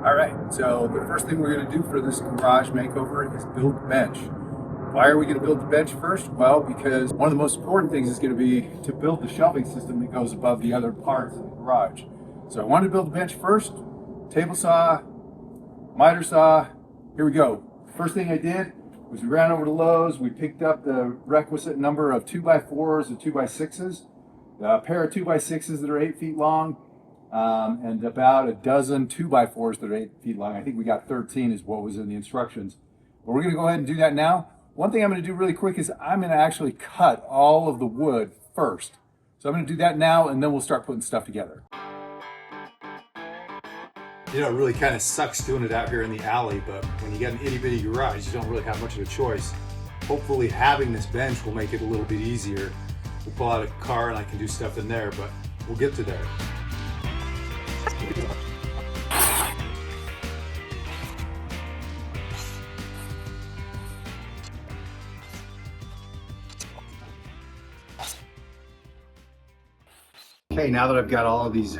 All right, so the first thing we're going to do for this garage makeover is build the bench. Why are we going to build the bench first? Well, because one of the most important things is going to be to build the shelving system that goes above the other parts of the garage. So I wanted to build the bench first. Table saw, miter saw, here we go. First thing I did was we ran over to Lowe's. We picked up the requisite number of 2x4s and 2x6s, a pair of 2x6s that are 8 feet long, and about a dozen 2x4s that are 8 feet long. I think we got 13 is what was in the instructions. But we're gonna go ahead and do that now. One thing I'm gonna do really quick is I'm gonna actually cut all of the wood first. So I'm gonna do that now and then we'll start putting stuff together. You know, it really kind of sucks doing it out here in the alley, but when you get an itty bitty garage, you don't really have much of a choice. Hopefully having this bench will make it a little bit easier. We'll pull out a car and I can do stuff in there, but we'll get to there. Okay, now that I've got all of these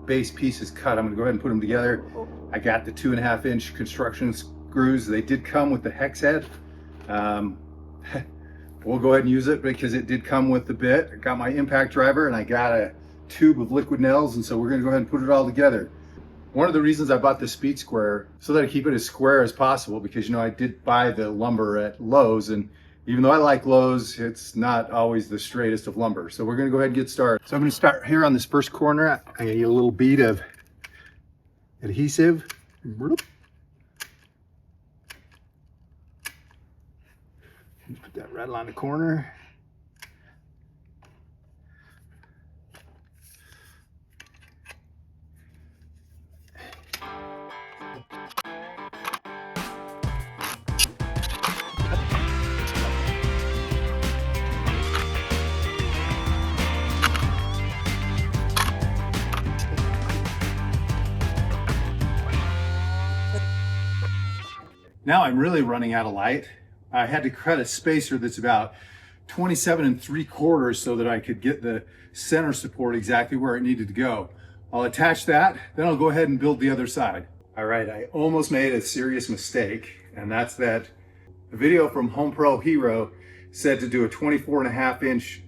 base pieces cut, I'm gonna go ahead and put them together. I got the 2.5 inch construction screws. They did come with the hex head. We'll go ahead and use it because it did come with the bit. I got my impact driver and I got a tube of liquid nails, and so we're gonna go ahead and put it all together. One of the reasons I bought the speed square so that I keep it as square as possible, because you know I did buy the lumber at Lowe's, and even though I like Lowe's, it's not always the straightest of lumber. So we're gonna go ahead and get started. So I'm gonna start here on this first corner. I get a little bead of adhesive. Put that right along the corner. Now I'm really running out of light. I had to cut a spacer that's about 27 3/4 so that I could get the center support exactly where it needed to go. I'll attach that, then I'll go ahead and build the other side. All right, I almost made a serious mistake, and that's that the video from HomePro Hero said to do a 24.5 inch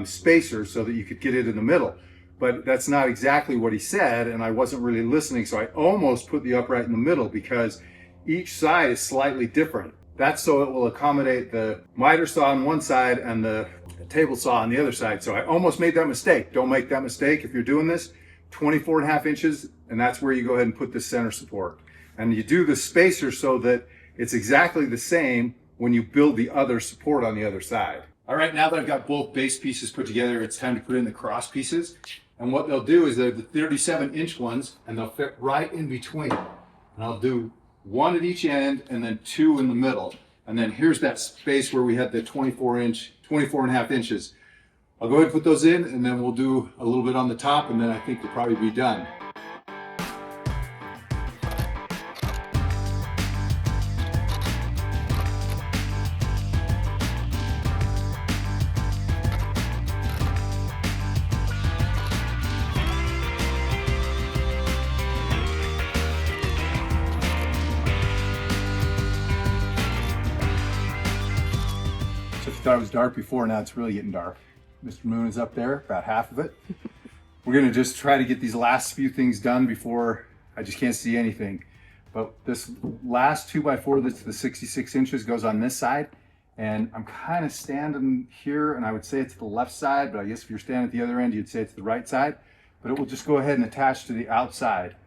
spacer so that you could get it in the middle. But that's not exactly what he said, and I wasn't really listening, so I almost put the upright in the middle because each side is slightly different. That's so it will accommodate the miter saw on one side and the table saw on the other side. So I almost made that mistake. Don't make that mistake if you're doing this. 24.5 inches, and that's where you go ahead and put the center support. And you do the spacer so that it's exactly the same when you build the other support on the other side. All right, now that I've got both base pieces put together, it's time to put in the cross pieces. And what they'll do is they're the 37-inch ones, and they'll fit right in between. And I'll do one at each end and then two in the middle. And then here's that space where we had the 24.5 inches. I'll go ahead and put those in, and then we'll do a little bit on the top, and then I think we'll probably be done. Thought it was dark before, now it's really getting dark. Mr. Moon is up there, about half of it. We're gonna just try to get these last few things done before I just can't see anything. But this last 2x4 that's the 66 inches goes on this side, and I'm kind of standing here, and I would say it's the left side, but I guess if you're standing at the other end, you'd say it's the right side. But it will just go ahead and attach to the outside.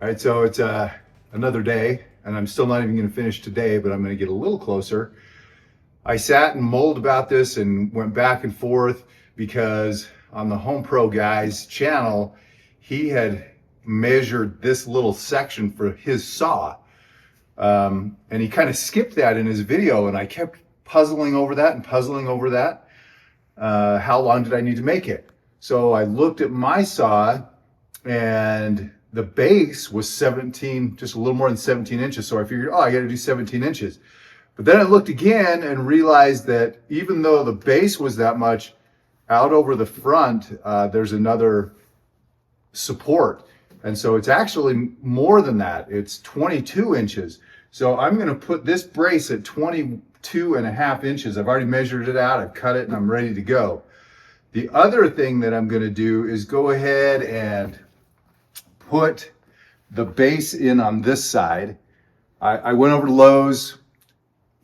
All right, so it's another day, and I'm still not even gonna finish today, but I'm gonna get a little closer. I sat and mulled about this and went back and forth because on the HomePro guy's channel, he had measured this little section for his saw. And he kind of skipped that in his video, and I kept puzzling over that and puzzling over that. How long did I need to make it? So I looked at my saw, and the base was 17, just a little more than 17 inches. So I figured, oh, I got to do 17 inches. But then I looked again and realized that even though the base was that much, out over the front, there's another support. And so it's actually more than that. It's 22 inches. So I'm going to put this brace at 22.5 inches. I've already measured it out. I've cut it and I'm ready to go. The other thing that I'm going to do is go ahead and put the base in on this side. I went over to Lowe's.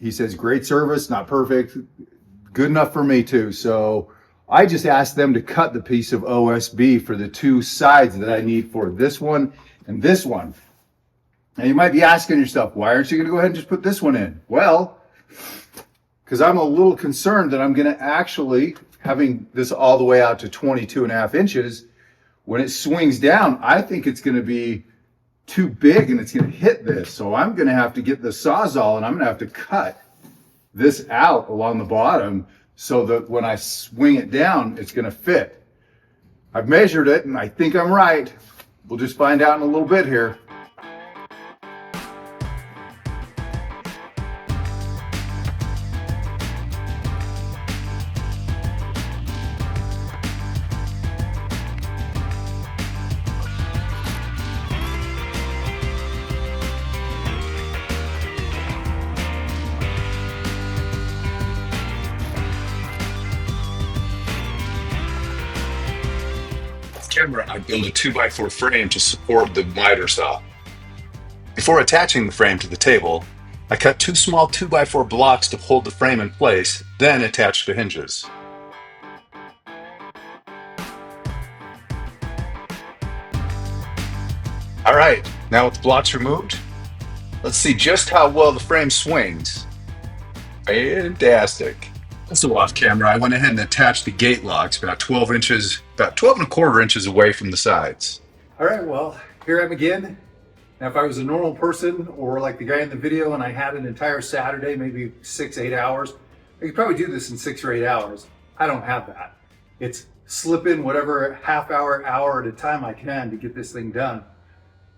He says, great service, not perfect, good enough for me too. So I just asked them to cut the piece of OSB for the two sides that I need for this one and this one. And you might be asking yourself, why aren't you going to go ahead and just put this one in? Well, because I'm a little concerned that I'm going to actually, having this all the way out to 22.5 inches, when it swings down, I think it's going to be too big and it's going to hit this. So I'm going to have to get the Sawzall and I'm going to have to cut this out along the bottom so that when I swing it down, it's going to fit. I've measured it and I think I'm right. We'll just find out in a little bit here. Camera, I built a 2x4 frame to support the miter saw. Before attaching the frame to the table, I cut two small 2x4 blocks to hold the frame in place, then attached the hinges. Alright, now with the blocks removed, let's see just how well the frame swings. Fantastic. Also off camera, I went ahead and attached the gate locks about 12 and a quarter inches away from the sides. All right, well, here I am again. Now, if I was a normal person or like the guy in the video and I had an entire Saturday, maybe 6-8 hours, I could probably do this in 6 or 8 hours. I don't have that. It's slip in whatever half hour, hour at a time I can to get this thing done.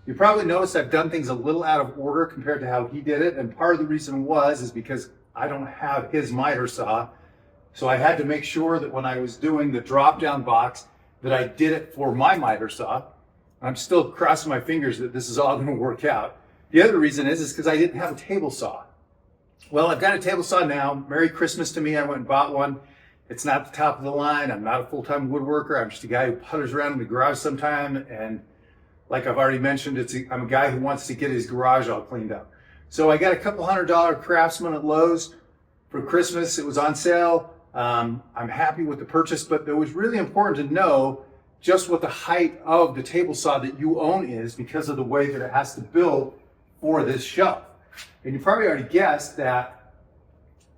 You probably noticed I've done things a little out of order compared to how he did it. And part of the reason is because I don't have his miter saw. So I had to make sure that when I was doing the drop down box that I did it for my miter saw. I'm still crossing my fingers that this is all going to work out. The other reason is because I didn't have a table saw. Well, I've got a table saw now. Merry Christmas to me. I went and bought one. It's not the top of the line. I'm not a full-time woodworker. I'm just a guy who putters around in the garage sometime. And like I've already mentioned, I'm a guy who wants to get his garage all cleaned up. So I got a couple $100 Craftsman at Lowe's for Christmas. It was on sale. I'm happy with the purchase, but it was really important to know just what the height of the table saw that you own is because of the way that it has to build for this shelf. And you probably already guessed that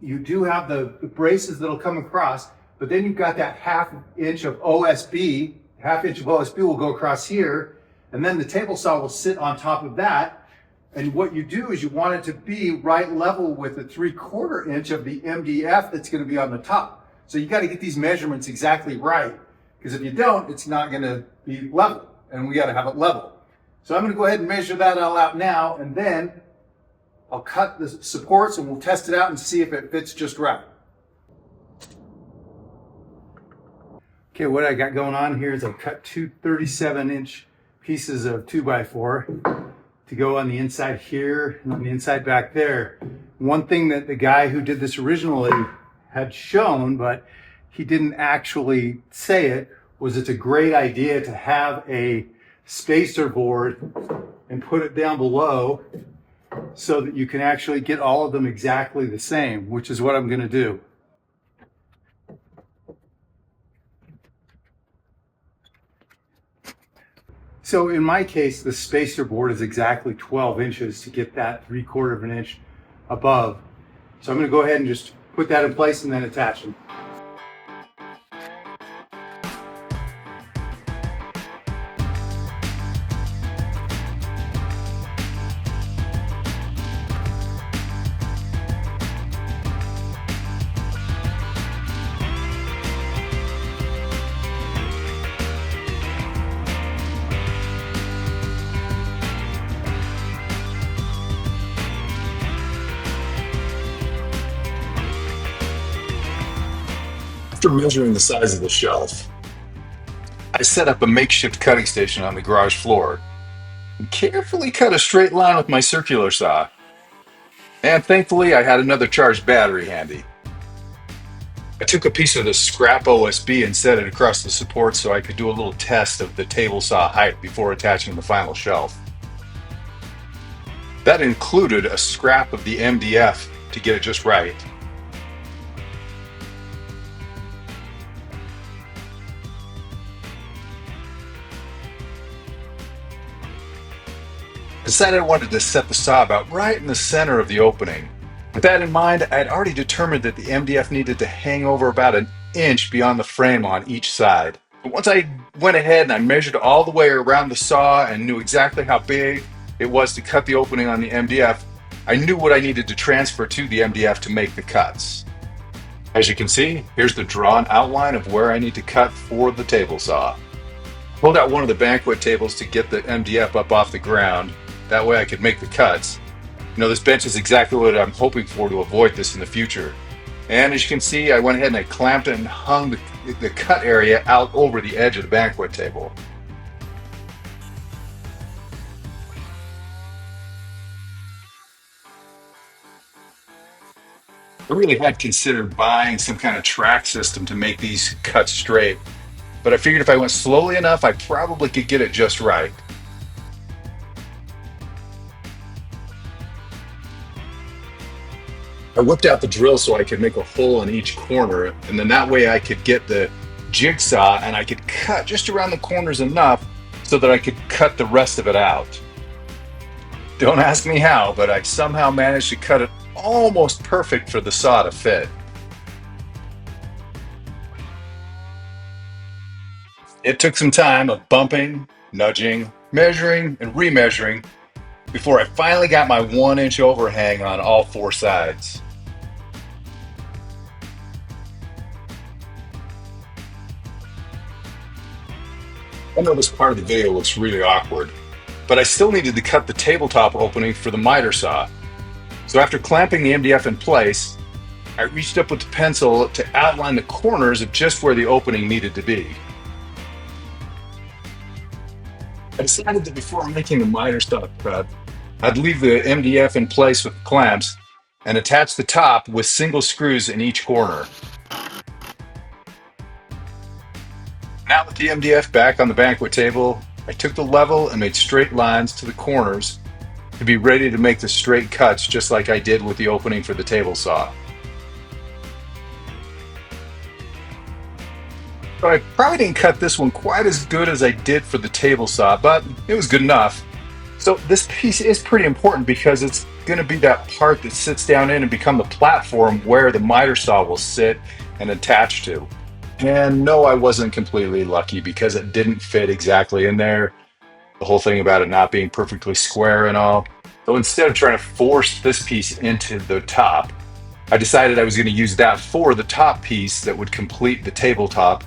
you do have the braces that'll come across, but then you've got that half inch of OSB will go across here, and then the table saw will sit on top of that. And what you do is you want it to be right level with the 3/4 inch of the MDF that's going to be on the top. So you got to get these measurements exactly right, because if you don't, it's not going to be level, and we got to have it level. So I'm going to go ahead and measure that all out now, and then I'll cut the supports and we'll test it out and see if it fits just right. Okay, what I got going on here is I've cut two 37-inch pieces of 2x4 to go on the inside here and on the inside back there. One thing that the guy who did this originally had shown, but he didn't actually say it, was it's a great idea to have a spacer board and put it down below so that you can actually get all of them exactly the same, which is what I'm going to do. So in my case, the spacer board is exactly 12 inches to get that 3/4 of an inch above. So I'm going to go ahead and just put that in place and then attach them. After measuring the size of the shelf, I set up a makeshift cutting station on the garage floor and carefully cut a straight line with my circular saw. And thankfully, I had another charged battery handy. I took a piece of the scrap OSB and set it across the support so I could do a little test of the table saw height before attaching the final shelf. That included a scrap of the MDF to get it just right. I decided I wanted to set the saw about right in the center of the opening. With that in mind, I had already determined that the MDF needed to hang over about an inch beyond the frame on each side. But once I went ahead and I measured all the way around the saw and knew exactly how big it was to cut the opening on the MDF, I knew what I needed to transfer to the MDF to make the cuts. As you can see, here's the drawn outline of where I need to cut for the table saw. I pulled out one of the banquet tables to get the MDF up off the ground. That way I could make the cuts. This bench is exactly what I'm hoping for to avoid this in the future. And as you can see, I went ahead and I clamped it and hung the cut area out over the edge of the banquet table. I really had considered buying some kind of track system to make these cuts straight, but I figured if I went slowly enough, I probably could get it just right. I whipped out the drill so I could make a hole in each corner, and then that way I could get the jigsaw and I could cut just around the corners enough so that I could cut the rest of it out. Don't ask me how, but I somehow managed to cut it almost perfect for the saw to fit. It took some time of bumping, nudging, measuring, and remeasuring before I finally got my 1-inch overhang on all 4 sides. I know this part of the video looks really awkward, but I still needed to cut the tabletop opening for the miter saw. So after clamping the MDF in place, I reached up with the pencil to outline the corners of just where the opening needed to be. I decided that before making the miter saw cut, I'd leave the MDF in place with clamps and attach the top with single screws in each corner. Now with the MDF back on the banquet table, I took the level and made straight lines to the corners to be ready to make the straight cuts just like I did with the opening for the table saw. So I probably didn't cut this one quite as good as I did for the table saw, but it was good enough. So this piece is pretty important because it's going to be that part that sits down in and become the platform where the miter saw will sit and attach to. And no, I wasn't completely lucky because it didn't fit exactly in there. The whole thing about it not being perfectly square and all. So instead of trying to force this piece into the top, I decided I was going to use that for the top piece that would complete the tabletop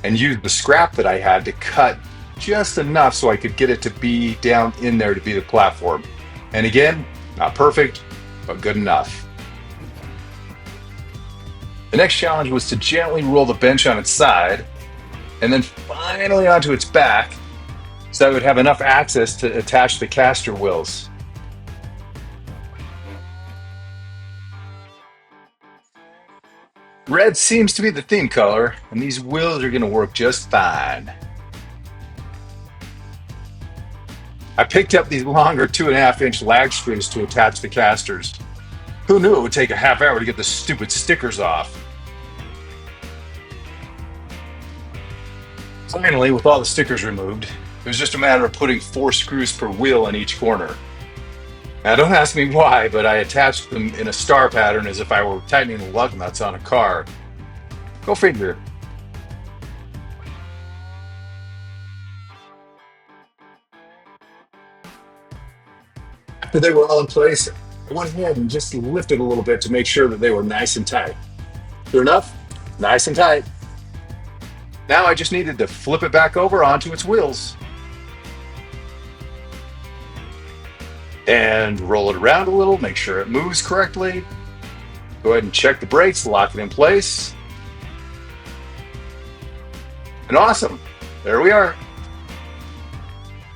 and use the scrap that I had to cut just enough so I could get it to be down in there to be the platform. And again, not perfect, but good enough. The next challenge was to gently roll the bench on its side and then finally onto its back so I would have enough access to attach the caster wheels. Red seems to be the theme color, and these wheels are going to work just fine. I picked up these longer 2.5-inch lag screws to attach the casters. Who knew it would take a half hour to get the stupid stickers off? Finally, with all the stickers removed, it was just a matter of putting 4 screws per wheel in each corner. Now don't ask me why, but I attached them in a star pattern as if I were tightening the lug nuts on a car. Go figure. After they were all in place, I went ahead and just lifted a little bit to make sure that they were nice and tight. Sure enough, nice and tight. Now I just needed to flip it back over onto its wheels. And roll it around a little, make sure it moves correctly. Go ahead and check the brakes, lock it in place. And awesome, there we are.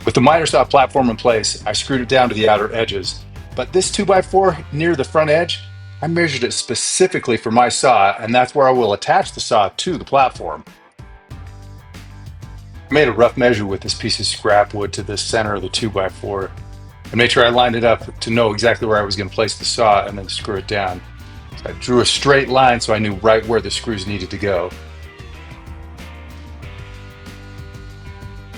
With the miter saw platform in place, I screwed it down to the outer edges. But this 2x4 near the front edge, I measured it specifically for my saw, and that's where I will attach the saw to the platform. I made a rough measure with this piece of scrap wood to the center of the 2x4 and made sure I lined it up to know exactly where I was going to place the saw and then screw it down. So I drew a straight line so I knew right where the screws needed to go.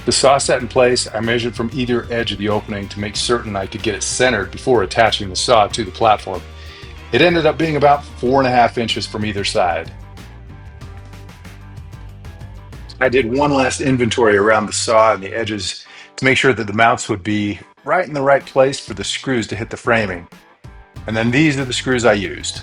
The saw set in place, I measured from either edge of the opening to make certain I could get it centered before attaching the saw to the platform. It ended up being about 4.5 inches from either side. I did one last inventory around the saw and the edges to make sure that the mounts would be right in the right place for the screws to hit the framing. And then these are the screws I used.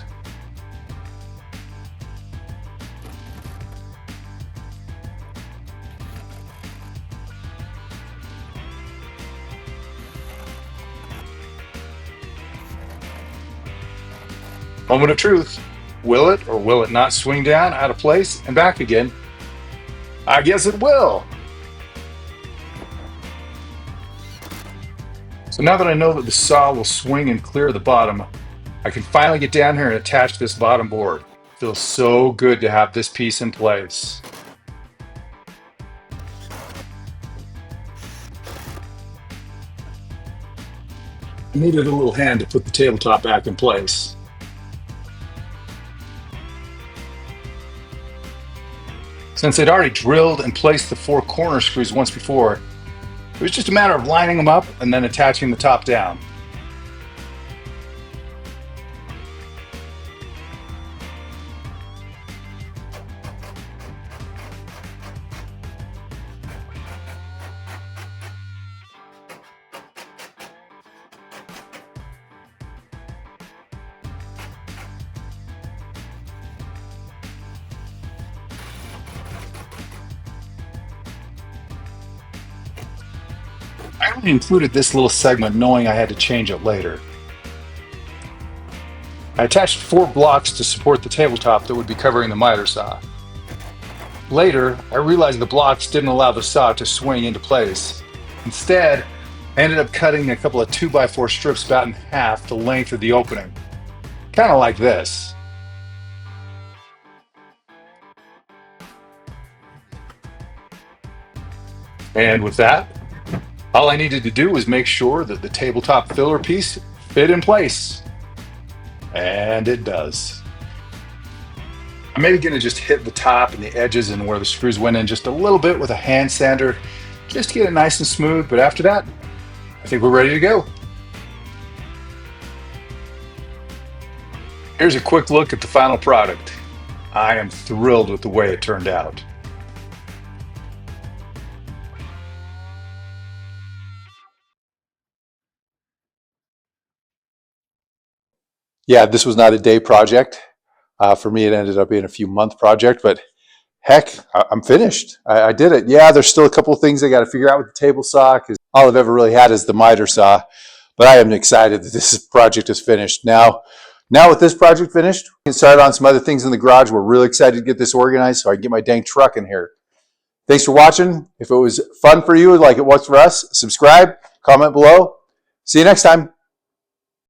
Moment of truth. Will it or will it not swing down out of place and back again? I guess it will. So now that I know that the saw will swing and clear the bottom, I can finally get down here and attach this bottom board. It feels so good to have this piece in place. I needed a little hand to put the tabletop back in place. Since I'd already drilled and placed the 4 corner screws once before, it was just a matter of lining them up and then attaching the top down. I only included this little segment knowing I had to change it later. I attached 4 blocks to support the tabletop that would be covering the miter saw. Later, I realized the blocks didn't allow the saw to swing into place. Instead, I ended up cutting a couple of 2x4 strips about in half the length of the opening. Kind of like this. And with that, all I needed to do was make sure that the tabletop filler piece fit in place. And it does. I'm maybe going to just hit the top and the edges and where the screws went in just a little bit with a hand sander just to get it nice and smooth, but after that, I think we're ready to go. Here's a quick look at the final product. I am thrilled with the way it turned out. Yeah, this was not a day project. For me, it ended up being a few month project, but heck, I'm finished. I did it. Yeah, there's still a couple of things I got to figure out with the table saw because all I've ever really had is the miter saw. But I am excited that this project is finished. Now with this project finished, we can start on some other things in the garage. We're really excited to get this organized so I can get my dang truck in here. Thanks for watching. If it was fun for you like it was for us, subscribe, comment below. See you next time.